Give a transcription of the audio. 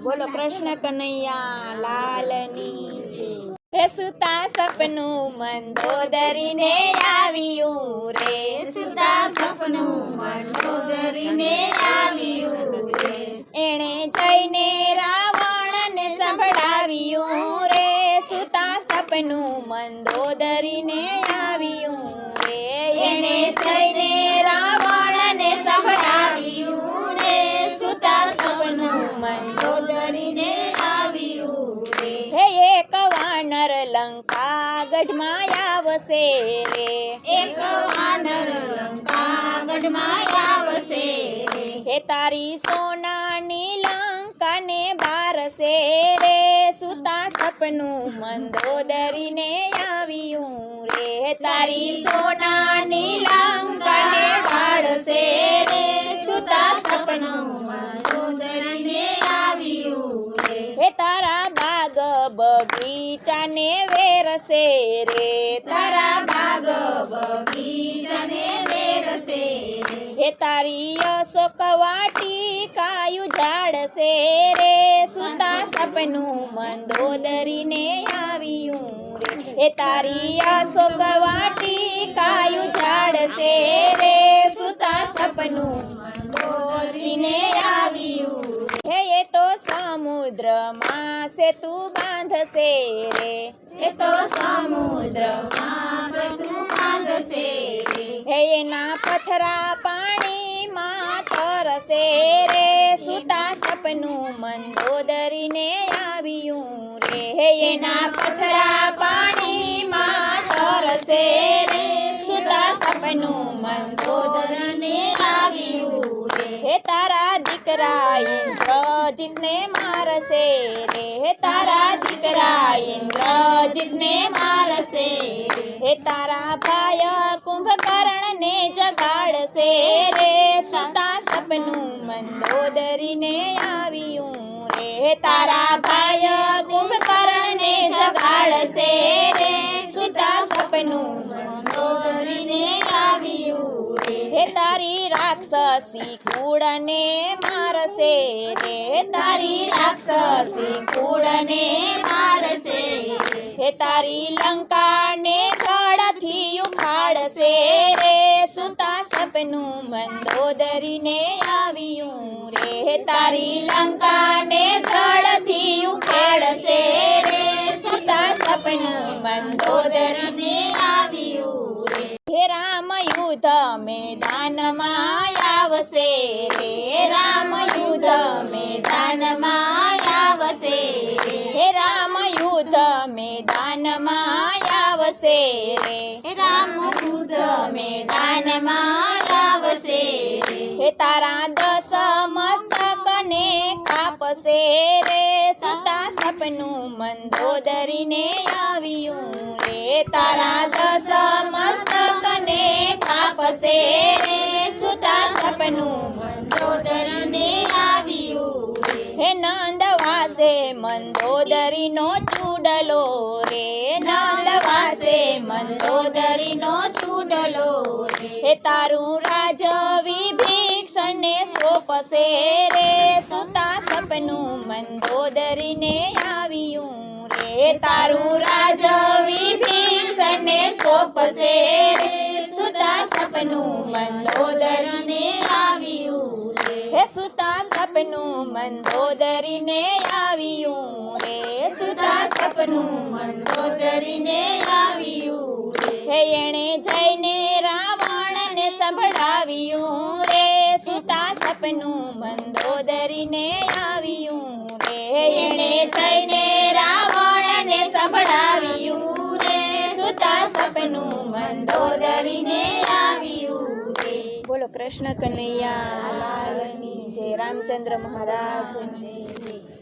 બોલો કૃષ્ણ કનૈયા લાલની જય। હે સુતા સપનું મંદોદરીને આવ્યું રે, સુતા સપનું મંદોદરીને આવ્યું રે, એણે જઈને રાવણને સંભળાવ્યું રે, સુતા સપનું મંદોદરીને આવ્યું રે, એણે જઈને રાવણને સંભળાવ્યું રે, સુતા સપનું મંદોદરીને આવ્યું રે। હે એક વાનર લંકા ગઢમાં આવશે રે, એક વાનર લંકા ગઢમાં આવશે રે, હે તારી સોનાની લંકાને બારશે રે, સુતા સપનું મંદોદરીને આવ્યું રે, તારી સોનાની લંકાને બાળશે રે, સુતા સપનું મંદોદરીને આવ્યું રે, હે તારા બાગ બગીચાને વેરશે રે, તારા બાગ બગીચાને વેરશે રે, હે તારી અશોક વાટિકાયું ઝાડશે રે, સુતા સપનું મંદોદરીને આવ્યું રે, હે તારી અશોક વાટિકાયું ઝાડશે રે, સુતા સપનું મંદોદરીને આવ્યું રે, હે એ તો સમુદ્રમાં સેતુ બાંધશે રે, એ તો સમુદ્રમાં સેતુ બાંધશે રે, હે એના પથરા પાણીમાં તરશે રે, સુતા સપનું મંદોદરીને આવ્યું રે, હે એના પથરા પાણીમાં તરશે રે, સુતા સપનું મંદોદરીને આવ્યું રે, હે તારા દીકરા ઇન્દ્રજીતને મારશે રે, હે તારા દીકરા ઇન્દ્રજીતને મારશે રે, હે તારા ભાઈ કુંભકર્ણને જગાડશે રે, સુતા સપનું મંદોદરીને આવ્યું રે, હે તારા ભાઈ કુંભકર્ણને જગાડશે રે, સુતા સપનું મંદોદરીને આવ્યું રે, હે તારી રાક્ષસી કુળને મારશે રે, તારી રાક્ષસી કુળને મારશે રે, હે તારી લંકાને જળથી ઉખાડશે રે, સુતા સપનું મંદોદરીને આવ્યું રે, હે તારી લંકાને જળથી ઉખાડશે રે, સુતા સપનું મંદોદરીને આવ્યું રે, હે રામ યુદ્ધ મેદાનમાં આવશે રે, રામ યુદ્ધ મેદાનમાં આવશે રે, હે રામ યુદ્ધ મેદાનમાં આવશે રે, રામ યુદ્ધ મેદાનમાં આવશે રે, હે તારા 10 મસ્તકને કાપશે રે, સુતા સપનું મંદોદરીને આવ્યું રે, તારા 10 મસ્તકને કાપશે રે, સુતા સપનું મંદોદરીને આવ્યું રે, હે નંદવાસે મંદોદરીનો ચૂડલો રે, નંદવાસે મંદોદરીનો ચૂડલો રે, હે તારું રાજ વિભીષણને સોંપશે રે, સુતા સપનું મંદોદરીને આવ્યું રે, તારું રાજ વિભીષણને સોંપશે રે, સુતા સપનું મંદોદરીને આવ્યું રે, હે સુતા સપનું મંદોદરીને આવ્યું રે, સુતા સપનું મંદોદરીને આવ્યું રે, હે એણે જઈને રાવણને સંભળાવ્યું રે, સુતા સપનું મંદોદરીને આવ્યું રે, એણે જઈને રાવણને સંભળાવ્યું રે, સુતા સપનું મંદોદરીને આવ્યું રે। બોલો કૃષ્ણ કનૈયા લાલની જય, રામચંદ્ર મહારાજની જય।